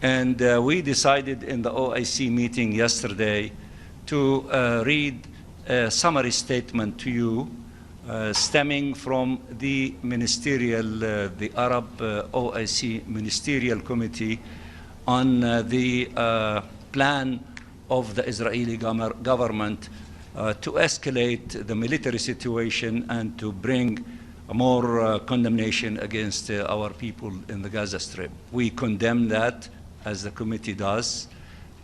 And we decided in the OIC meeting yesterday to read a summary statement to you stemming from the the Arab OIC Ministerial Committee on the plan of the Israeli government to escalate the military situation and to bring more condemnation against our people in the Gaza Strip. We condemn that, as the committee does,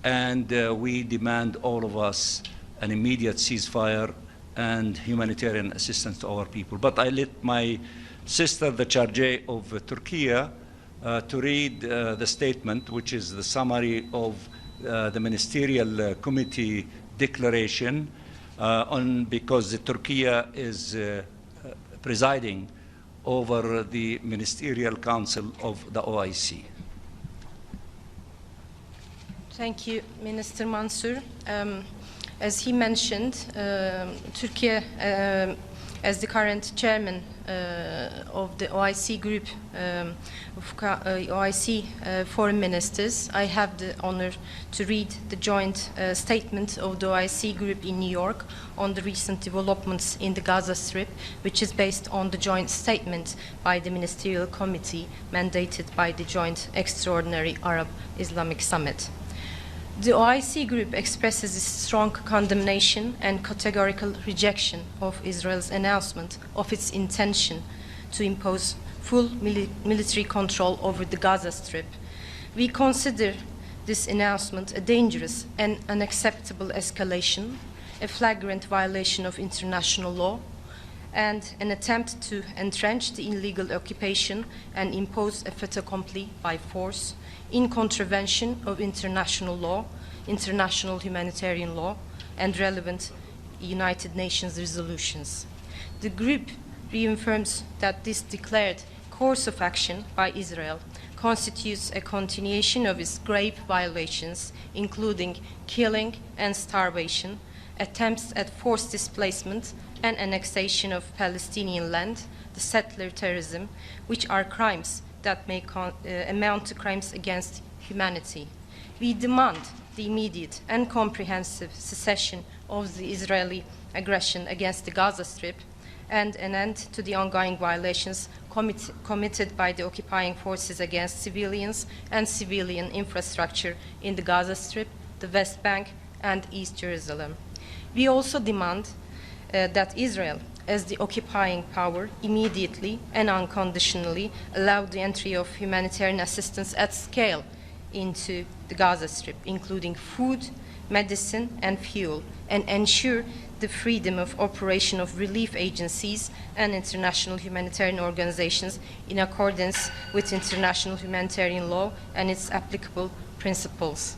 and we demand, all of us, an immediate ceasefire and humanitarian assistance to our people. But I let my sister, the Charge of Turkey, to read the statement, which is the summary of the Ministerial Committee declaration, because Turkey is presiding over the Ministerial Council of the OIC. Thank you, Minister Mansour. As he mentioned, Turkey, as the current chairman of the OIC group of OIC foreign ministers, I have the honor to read the joint statement of the OIC group in New York on the recent developments in the Gaza Strip, which is based on the joint statement by the Ministerial Committee mandated by the Joint Extraordinary Arab Islamic Summit. The OIC group expresses its strong condemnation and categorical rejection of Israel's announcement of its intention to impose full military control over the Gaza Strip. We consider this announcement a dangerous and unacceptable escalation, a flagrant violation of international law, and an attempt to entrench the illegal occupation and impose a fait accompli by force in contravention of international law, international humanitarian law, and relevant United Nations resolutions. The group reaffirms that this declared course of action by Israel constitutes a continuation of its grave violations, including killing and starvation, attempts at forced displacement and annexation of Palestinian land, the settler terrorism, which are crimes that may amount to crimes against humanity. We demand the immediate and comprehensive cessation of the Israeli aggression against the Gaza Strip and an end to the ongoing violations committed by the occupying forces against civilians and civilian infrastructure in the Gaza Strip, the West Bank, and East Jerusalem. We also demand that Israel, as the occupying power, immediately and unconditionally allow the entry of humanitarian assistance at scale into the Gaza Strip, including food, medicine, and fuel, and ensure the freedom of operation of relief agencies and international humanitarian organizations in accordance with international humanitarian law and its applicable principles.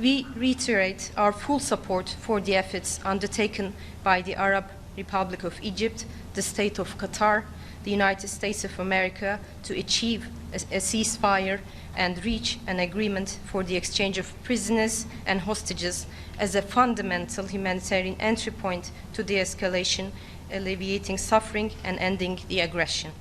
We reiterate our full support for the efforts undertaken by the Arab Republic of Egypt, the State of Qatar, the United States of America to achieve a ceasefire and reach an agreement for the exchange of prisoners and hostages as a fundamental humanitarian entry point to de-escalation, alleviating suffering and ending the aggression.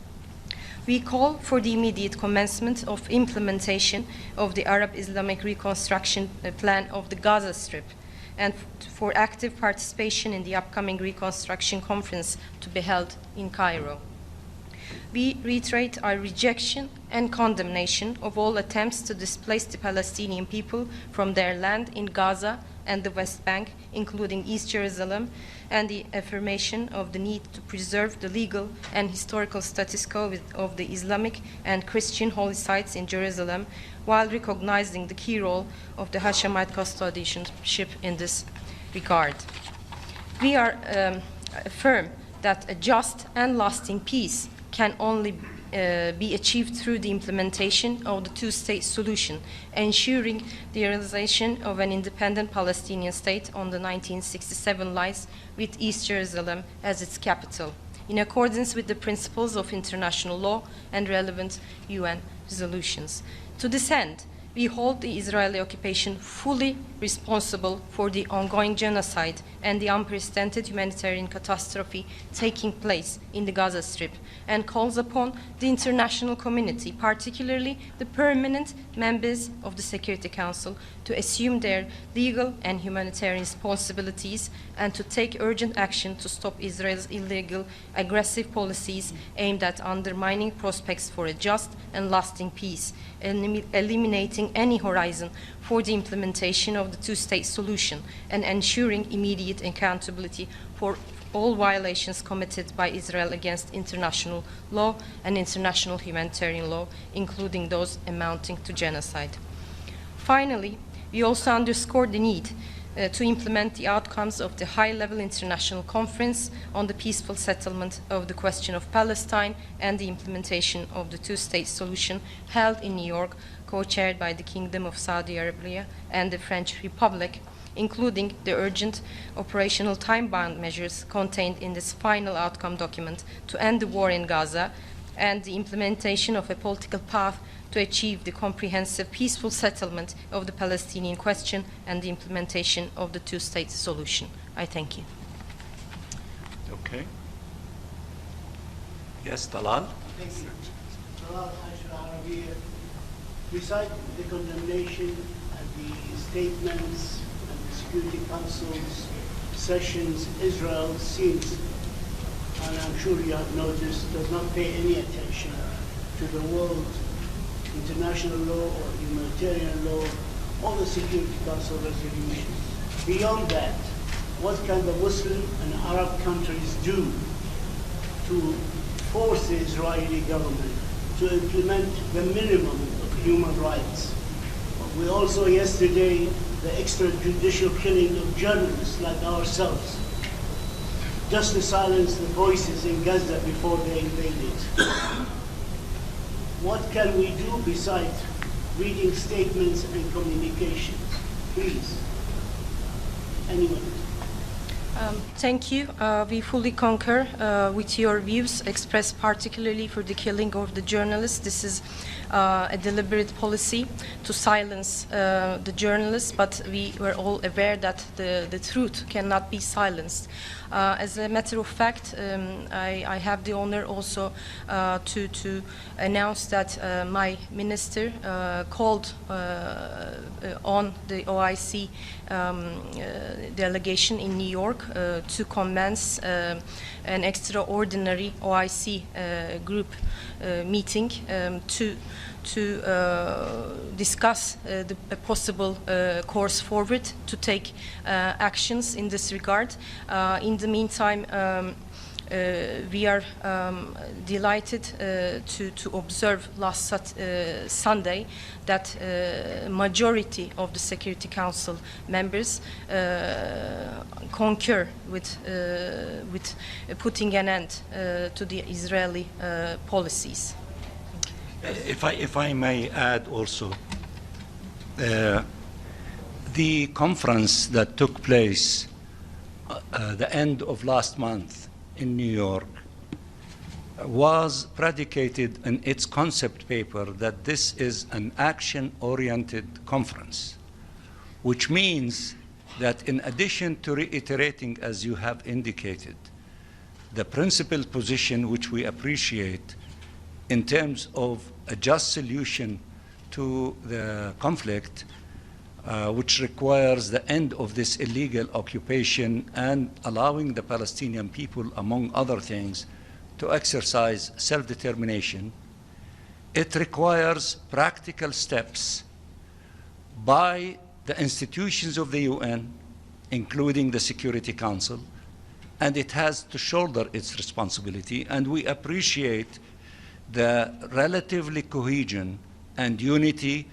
We call for the immediate commencement of implementation of the Arab Islamic Reconstruction Plan of the Gaza Strip and for active participation in the upcoming Reconstruction Conference to be held in Cairo. We reiterate our rejection and condemnation of all attempts to displace the Palestinian people from their land in Gaza and the West Bank, including East Jerusalem, and the affirmation of the need to preserve the legal and historical status quo of the Islamic and Christian holy sites in Jerusalem, while recognizing the key role of the Hashemite custodianship in this regard. We are affirm that a just and lasting peace can only be achieved through the implementation of the two-state solution, ensuring the realization of an independent Palestinian state on the 1967 lines with East Jerusalem as its capital, in accordance with the principles of international law and relevant UN resolutions. To this end, we hold the Israeli occupation fully responsible for the ongoing genocide and the unprecedented humanitarian catastrophe taking place in the Gaza Strip, and calls upon the international community, particularly the permanent members of the Security Council, to assume their legal and humanitarian responsibilities and to take urgent action to stop Israel's illegal, aggressive policies aimed at undermining prospects for a just and lasting peace, and eliminating any horizon for the implementation of the two-state solution, and ensuring immediate accountability for all violations committed by Israel against international law and international humanitarian law, including those amounting to genocide. Finally, we also underscore the need to implement the outcomes of the high-level international conference on the peaceful settlement of the question of Palestine and the implementation of the two-state solution held in New York, co-chaired by the Kingdom of Saudi Arabia and the French Republic, including the urgent operational time-bound measures contained in this final outcome document to end the war in Gaza, and the implementation of a political path to achieve the comprehensive peaceful settlement of the Palestinian question and the implementation of the two-state solution. I thank you. Okay. Yes, Talal. Thank you. Talal Arabiya. Beside the condemnation and the statements and the Security Council's sessions, Israel seems, and I'm sure you have noticed, does not pay any attention to the world, international law or humanitarian law, or the Security Council resolutions. Beyond that, what can the Muslim and Arab countries do to force the Israeli government to implement the minimum of human rights? We also yesterday, the extrajudicial killing of journalists like ourselves, just to silence the voices in Gaza before they invaded. What can we do besides reading statements and communications? Please, anyone. Thank you. We fully concur with your views expressed particularly for the killing of the journalists. This is a deliberate policy to silence the journalists, but we were all aware that the truth cannot be silenced. As a matter of fact, I have the honor also to announce that my minister called on the OIC delegation in New York to commence an extraordinary OIC group meeting to discuss a possible course forward to take actions in this regard. In the meantime, we are delighted to observe last Sunday that majority of the Security Council members concur with putting an end to the Israeli policies. If I may add also, the conference that took place the end of last month in New York was predicated in its concept paper that this is an action-oriented conference, which means that in addition to reiterating, as you have indicated, the principled position which we appreciate in terms of a just solution to the conflict, which requires the end of this illegal occupation and allowing the Palestinian people, among other things, to exercise self-determination, it requires practical steps by the institutions of the UN, including the Security Council, and it has to shoulder its responsibility. And we appreciate the relatively cohesion and unity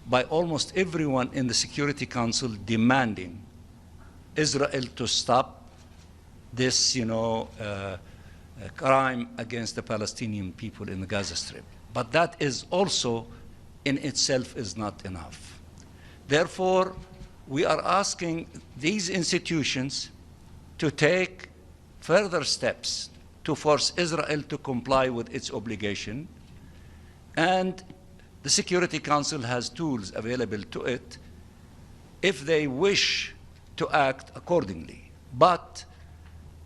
by almost everyone in the Security Council demanding Israel to stop this, crime against the Palestinian people in the Gaza Strip. But that is also in itself is not enough. Therefore, we are asking these institutions to take further steps to force Israel to comply with its obligation and the Security Council has tools available to it if they wish to act accordingly. But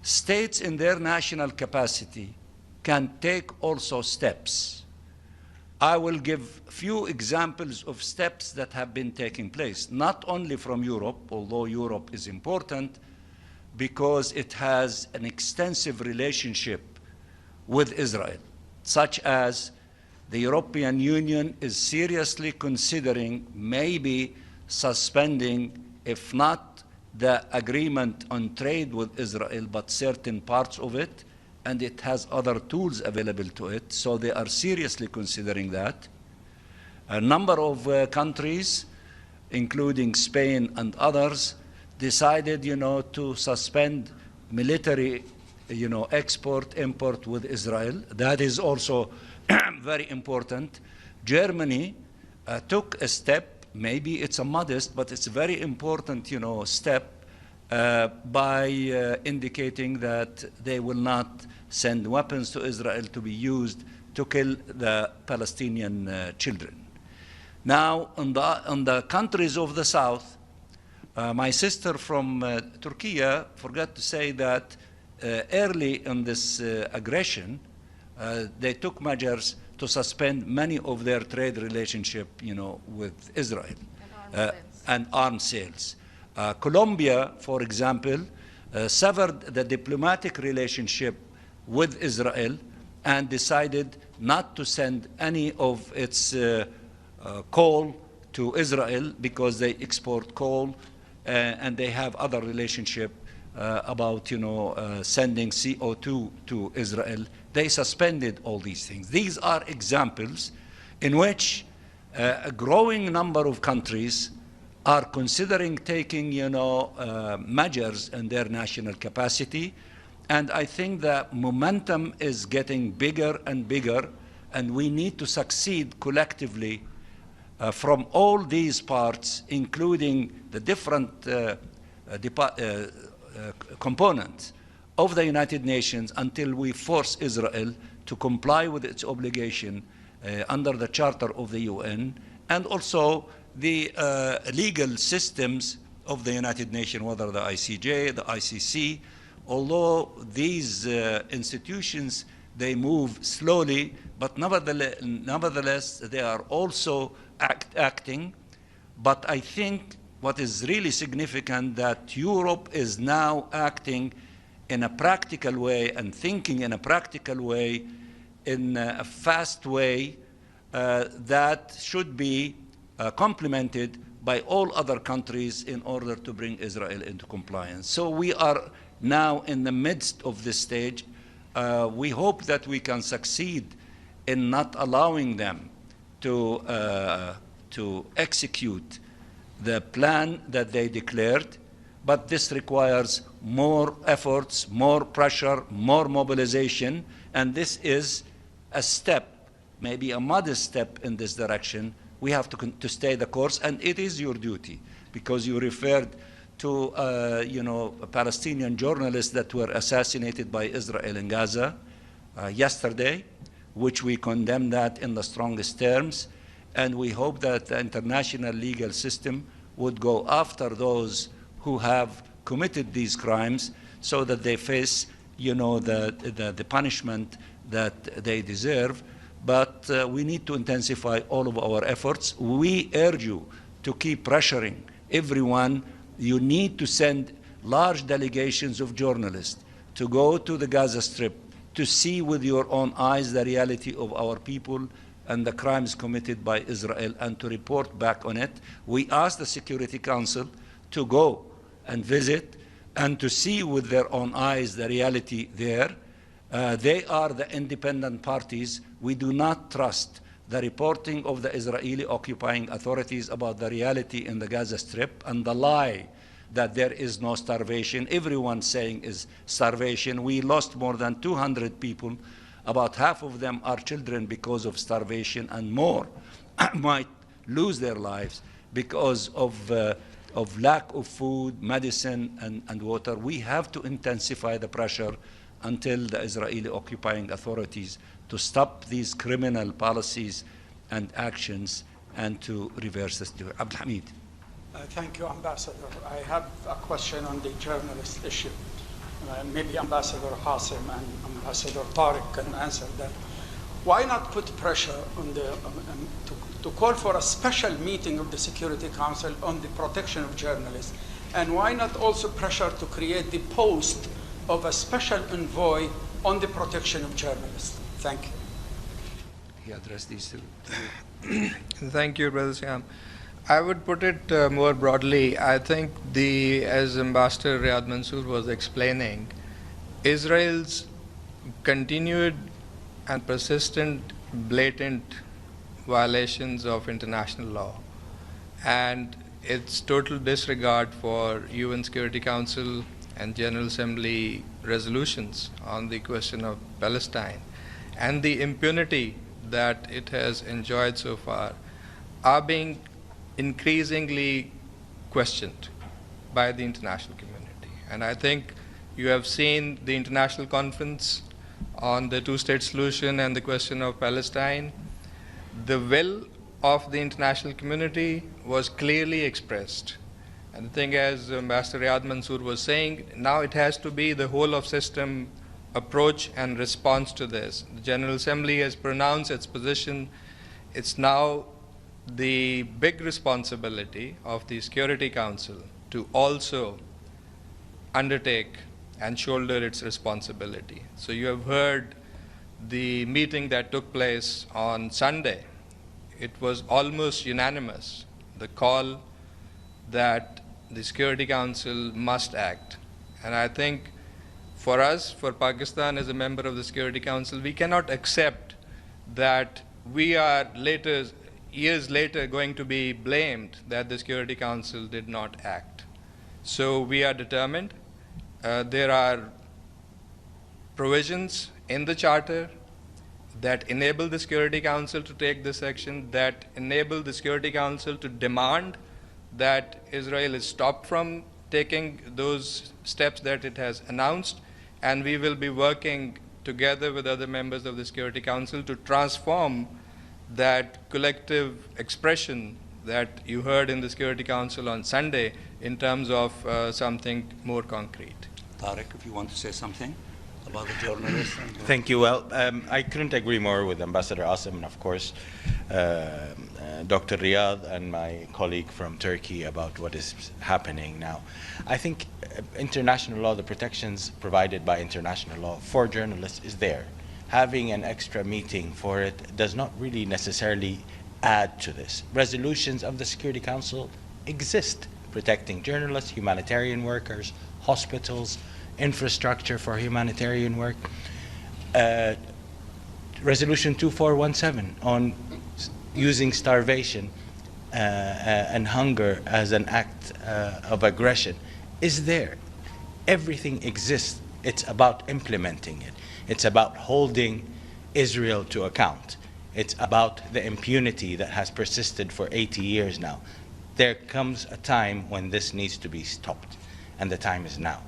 states in their national capacity can take also steps. I will give few examples of steps that have been taking place, not only from Europe, although Europe is important because it has an extensive relationship with Israel, such as the European Union is seriously considering maybe suspending, if not the agreement on trade with Israel, but certain parts of it, and it has other tools available to it, so they are seriously considering that. A number of countries, including Spain and others, decided, to suspend military, export, import with Israel. That is also very important. Germany took a step, maybe it's a modest, but it's a very important, step by indicating that they will not send weapons to Israel to be used to kill the Palestinian children. Now, on the countries of the south, my sister from Turkey forgot to say that early in this aggression, they took measures to suspend many of their trade relationship, with Israel and arms sales. Colombia, for example, severed the diplomatic relationship with Israel and decided not to send any of its coal to Israel because they export coal and they have other relationship about sending CO2 to Israel. They suspended all these things. These are examples in which a growing number of countries are considering taking measures in their national capacity, and I think the momentum is getting bigger and bigger, and we need to succeed collectively from all these parts, including the different components of the United Nations, until we force Israel to comply with its obligation under the Charter of the UN, and also the legal systems of the United Nations, whether the ICJ, the ICC. Although these institutions, they move slowly, but nevertheless they are also acting. But I think what is really significant that Europe is now acting in a practical way and thinking in a practical way, in a fast way that should be complemented by all other countries in order to bring Israel into compliance. So we are now in the midst of this stage. We hope that we can succeed in not allowing them to execute the plan that they declared, but this requires more efforts, more pressure, more mobilization, and this is a step, maybe a modest step in this direction. We have to stay the course, and it is your duty, because you referred to Palestinian journalists that were assassinated by Israel in Gaza yesterday, which we condemn that in the strongest terms, and we hope that the international legal system would go after those who have committed these crimes so that they face the punishment that they deserve. But we need to intensify all of our efforts. We urge you to keep pressuring everyone. You need to send large delegations of journalists to go to the Gaza Strip to see with your own eyes the reality of our people and the crimes committed by Israel, and to report back on it. We ask the Security Council to go and visit and to see with their own eyes the reality there. They are the independent parties. We do not trust the reporting of the Israeli occupying authorities about the reality in the Gaza Strip and the lie that there is no starvation. Everyone saying is starvation. We lost more than 200 people. About half of them are children because of starvation, and more might lose their lives because of lack of food, medicine, and water. We have to intensify the pressure until the Israeli occupying authorities to stop these criminal policies and actions and to reverse the situation. Abdul Hamid. Thank you, Ambassador. I have a question on the journalist issue. Maybe Ambassador Hassim and Ambassador Tariq can answer that. Why not put pressure on the, to call for a special meeting of the Security Council on the protection of journalists? And why not also pressure to create the post of a special envoy on the protection of journalists? Thank you. He addressed these two. Thank you, Brother Siam. I would put it more broadly. I think as Ambassador Riyad Mansour was explaining, Israel's continued and persistent, blatant violations of international law and its total disregard for UN Security Council and General Assembly resolutions on the question of Palestine and the impunity that it has enjoyed so far are being increasingly questioned by the international community. And I think you have seen the international conference on the two-state solution and the question of Palestine. The will of the international community was clearly expressed. And I think, as Ambassador Riyad Mansour was saying, now it has to be the whole of system approach and response to this. The General Assembly has pronounced its position. It's now the big responsibility of the Security Council to also undertake and shoulder its responsibility. So you have heard the meeting that took place on Sunday. It was almost unanimous, the call that the Security Council must act. And I think for us, for Pakistan as a member of the Security Council, we cannot accept that we are years later going to be blamed that the Security Council did not act. So we are determined. There are provisions in the Charter that enable the Security Council to take this action, that enable the Security Council to demand that Israel is stopped from taking those steps that it has announced, and we will be working together with other members of the Security Council to transform that collective expression that you heard in the Security Council on Sunday in terms of something more concrete. Tariq, if you want to say something about the journalists. Thank you. Well, I couldn't agree more with Ambassador Asim and, of course, Dr. Riyad and my colleague from Turkey about what is happening now. I think international law, the protections provided by international law for journalists is there. Having an extra meeting for it does not really necessarily add to this. Resolutions of the Security Council exist protecting journalists, humanitarian workers, hospitals, infrastructure for humanitarian work. Resolution 2417 on using starvation and hunger as an act of aggression is there. Everything exists. It's about implementing it. It's about holding Israel to account. It's about the impunity that has persisted for 80 years now. There comes a time when this needs to be stopped, and the time is now.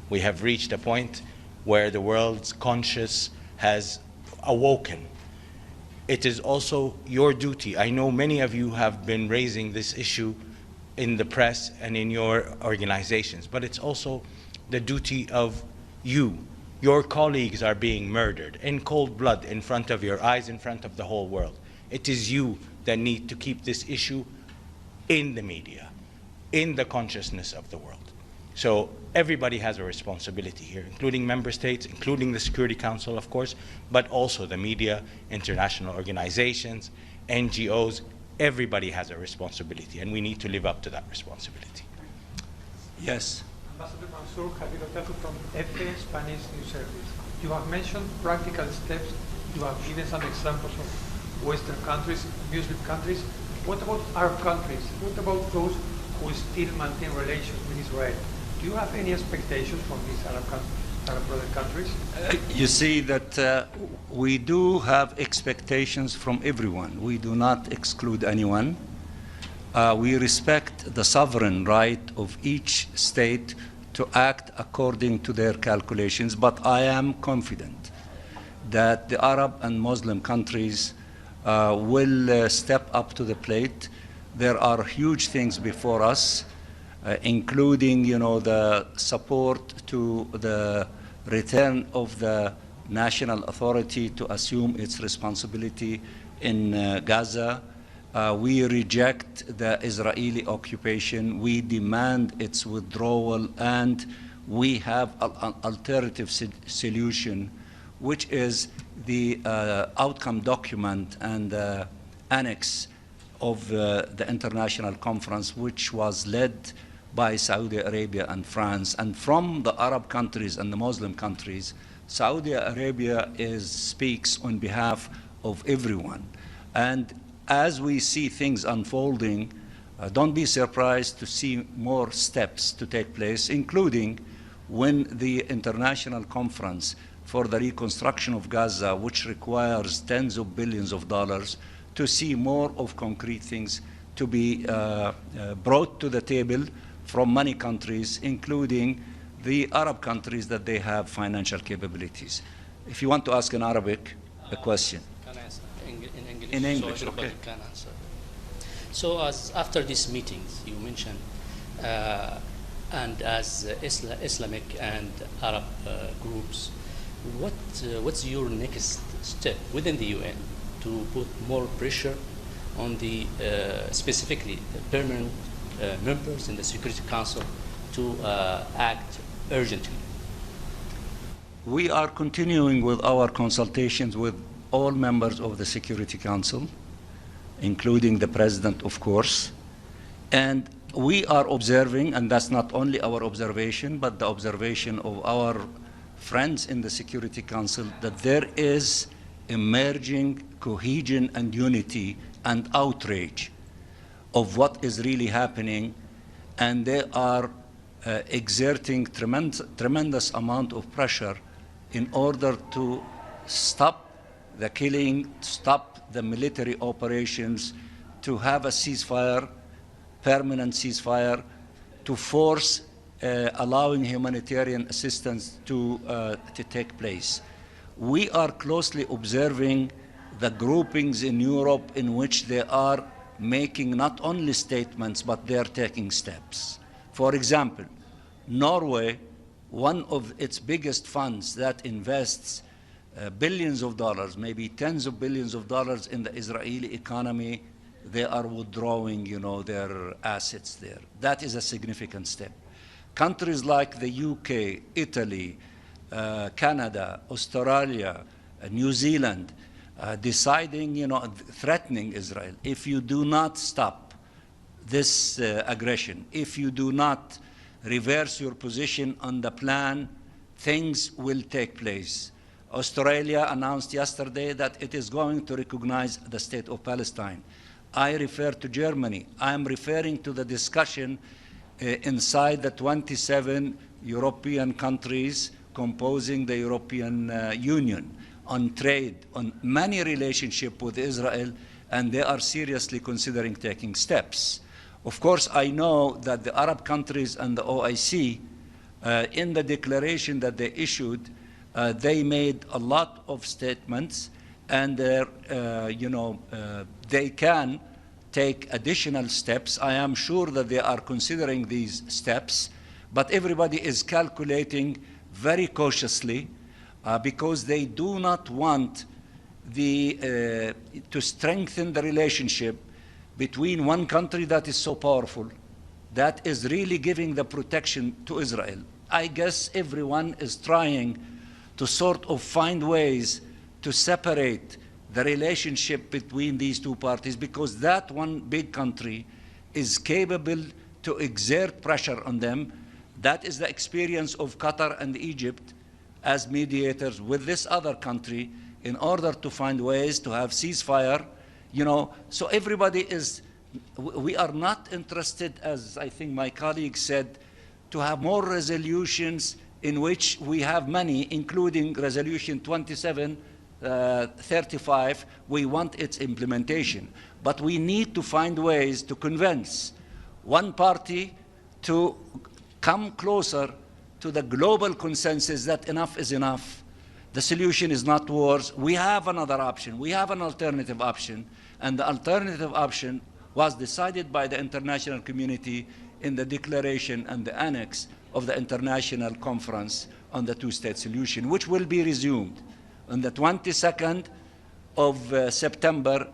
We have reached a point where the world's conscience has awoken. It is also your duty. I know many of you have been raising this issue in the press and in your organizations, but it's also the duty of you. Your colleagues are being murdered in cold blood in front of your eyes, in front of the whole world. It is you that need to keep this issue in the media, in the consciousness of the world. So everybody has a responsibility here, including member states, including the Security Council, of course, but also the media, international organizations, NGOs. Everybody has a responsibility, and we need to live up to that responsibility. Yes. Ambassador Mansour, Javier Otaku from EFE Spanish News Service. You have mentioned practical steps. You have given some examples of Western countries, Muslim countries. What about Arab countries? What about those who still maintain relations with Israel? Do you have any expectations from these Arab brother countries? You see that we do have expectations from everyone. We do not exclude anyone. We respect the sovereign right of each state to act according to their calculations, but I am confident that the Arab and Muslim countries will step up to the plate. There are huge things before us, including, the support to the return of the national authority to assume its responsibility in Gaza. We reject the Israeli occupation. We demand its withdrawal, and we have an alternative solution, which is the outcome document and annex of the international conference, which was led by Saudi Arabia and France. And from the Arab countries and the Muslim countries, Saudi Arabia speaks on behalf of everyone. And as we see things unfolding, don't be surprised to see more steps to take place, including when the international conference for the reconstruction of Gaza, which requires tens of billions of dollars, to see more of concrete things to be brought to the table from many countries, including the Arab countries that they have financial capabilities. If you want to ask in Arabic a question. Can I answer in English? In English, so everybody okay. can answer. So as after these meetings you mentioned, and as Islamic and Arab groups, what's your next step within the UN to put more pressure on the specifically the permanent members in the Security Council to act urgently? We are continuing with our consultations with all members of the Security Council, including the President, of course. And we are observing, and that's not only our observation, but the observation of our friends in the Security Council, that there is emerging cohesion and unity and outrage of what is really happening, and they are exerting tremendous amount of pressure in order to stop the killing, stop the military operations, to have a ceasefire, permanent ceasefire, to force allowing humanitarian assistance to take place. We are closely observing the groupings in Europe in which they are making not only statements, but they are taking steps. For example, Norway, one of its biggest funds that invests billions of dollars, maybe tens of billions of dollars in the Israeli economy, they are withdrawing, their assets there. That is a significant step. Countries like the UK, Italy, Canada, Australia, New Zealand, deciding, threatening Israel, if you do not stop this aggression, if you do not reverse your position on the plan, things will take place. Australia announced yesterday that it is going to recognize the state of Palestine. I refer to Germany. I am referring to the discussion inside the 27 European countries composing the European Union on trade, on many relationship with Israel, and they are seriously considering taking steps. Of course, I know that the Arab countries and the OIC, in the declaration that they issued, they made a lot of statements, and they can take additional steps. I am sure that they are considering these steps, but everybody is calculating very cautiously because they do not want to strengthen the relationship between one country that is so powerful, that is really giving the protection to Israel. I guess everyone is trying to sort of find ways to separate the relationship between these two parties, because that one big country is capable to exert pressure on them. That is the experience of Qatar and Egypt as mediators with this other country in order to find ways to have ceasefire. So everybody is, we are not interested, as I think my colleague said, to have more resolutions in which we have many, including resolution 2735, we want its implementation. But we need to find ways to convince one party to come closer to the global consensus that enough is enough, the solution is not wars. We have another option. We have an alternative option. And the alternative option was decided by the international community in the declaration and the annex of the International Conference on the Two-State Solution, which will be resumed on the 22nd of September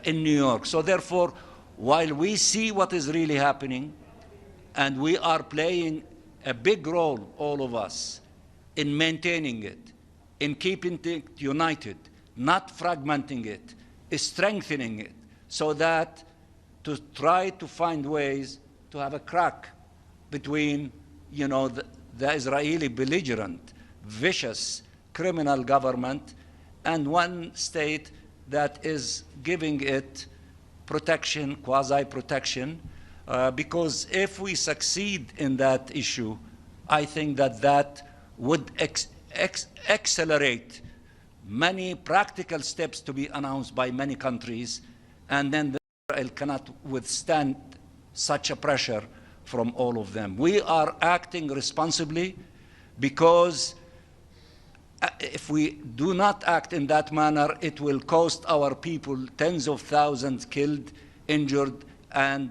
in New York. So therefore, while we see what is really happening, and we are playing a big role, all of us, in maintaining it, in keeping it united, not fragmenting it, strengthening it, so that to try to find ways to have a crack between, the Israeli belligerent, vicious, criminal government and one state that is giving it protection, quasi-protection, because if we succeed in that issue, I think that would accelerate many practical steps to be announced by many countries, and then Israel cannot withstand such a pressure from all of them. We are acting responsibly because if we do not act in that manner, it will cost our people tens of thousands killed, injured, and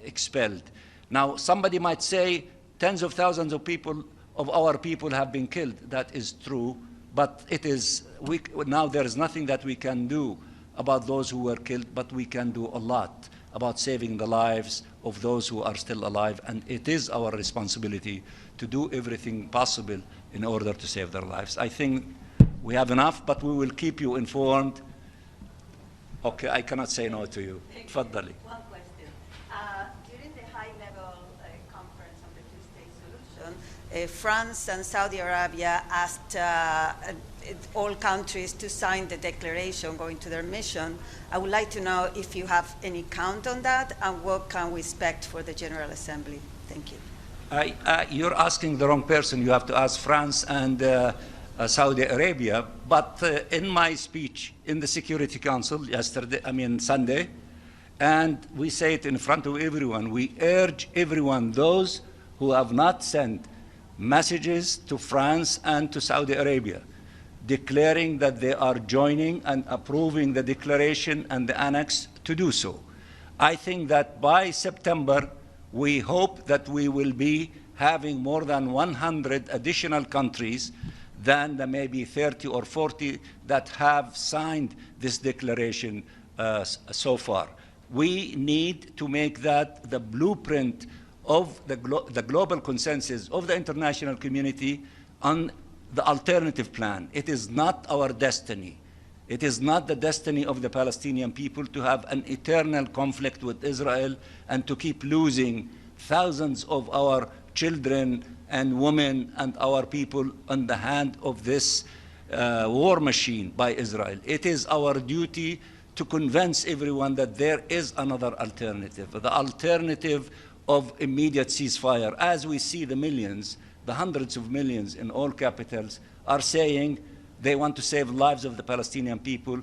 expelled. Now, somebody might say tens of thousands of our people have been killed. That is true, but now there is nothing that we can do about those who were killed, but we can do a lot about saving the lives of those who are still alive, and it is our responsibility to do everything possible in order to save their lives. I think we have enough, but we will keep you informed. Okay, I cannot say no to you. Tfaddali. One question. During the high-level conference on the two-state solution, France and Saudi Arabia asked all countries to sign the declaration going to their mission. I would like to know if you have any count on that and what can we expect for the General Assembly. Thank you. You're asking the wrong person. You have to ask France and Saudi Arabia. But in my speech in the Security Council Sunday, and we say it in front of everyone, we urge everyone, those who have not sent messages to France and to Saudi Arabia, declaring that they are joining and approving the declaration and the annex, to do so. I think that by September, we hope that we will be having more than 100 additional countries than the maybe 30 or 40 that have signed this declaration so far. We need to make that the blueprint of the global consensus of the international community on the alternative plan. It is not our destiny. It is not the destiny of the Palestinian people to have an eternal conflict with Israel and to keep losing thousands of our children and women and our people on the hand of this war machine by Israel. It is our duty to convince everyone that there is another alternative, the alternative of immediate ceasefire. As we see the millions, the hundreds of millions in all capitals are saying they want to save the lives of the Palestinian people,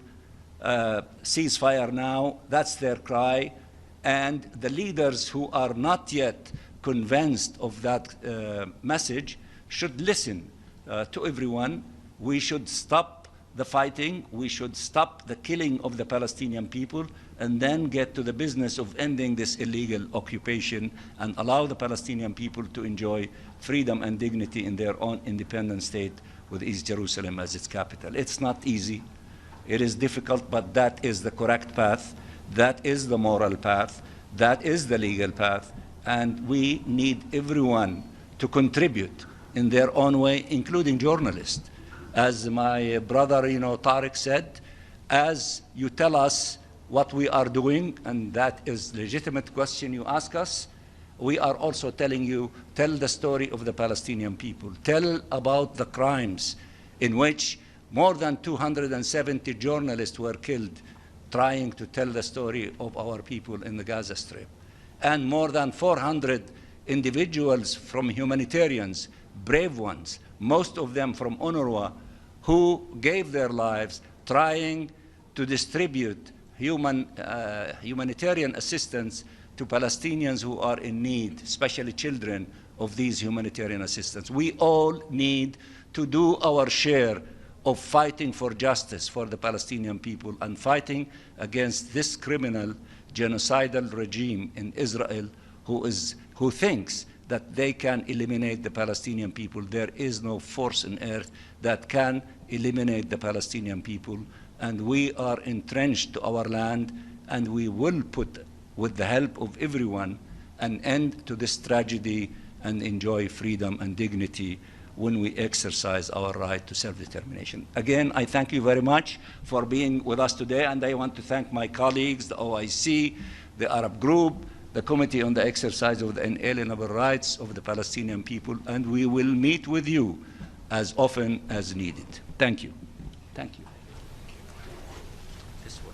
ceasefire now, that's their cry. And the leaders who are not yet convinced of that message should listen to everyone. We should stop the fighting, we should stop the killing of the Palestinian people, and then get to the business of ending this illegal occupation and allow the Palestinian people to enjoy freedom and dignity in their own independent state with East Jerusalem as its capital. It's not easy, it is difficult, but that is the correct path, that is the moral path, that is the legal path, and we need everyone to contribute in their own way, including journalists. As my brother, Tariq said, as you tell us what we are doing, and that is a legitimate question you ask us, we are also telling you, tell the story of the Palestinian people. Tell about the crimes in which more than 270 journalists were killed trying to tell the story of our people in the Gaza Strip. And more than 400 individuals from humanitarians, brave ones, most of them from UNRWA, who gave their lives trying to distribute humanitarian assistance to Palestinians who are in need, especially children of these humanitarian assistance. We all need to do our share of fighting for justice for the Palestinian people and fighting against this criminal genocidal regime in Israel who thinks that they can eliminate the Palestinian people. There is no force on earth that can eliminate the Palestinian people, and we are entrenched to our land, and we will put, with the help of everyone, an end to this tragedy and enjoy freedom and dignity when we exercise our right to self-determination. Again, I thank you very much for being with us today, and I want to thank my colleagues, the OIC, the Arab Group, the Committee on the Exercise of the Inalienable Rights of the Palestinian People, and we will meet with you as often as needed. Thank you. Thank you. This way.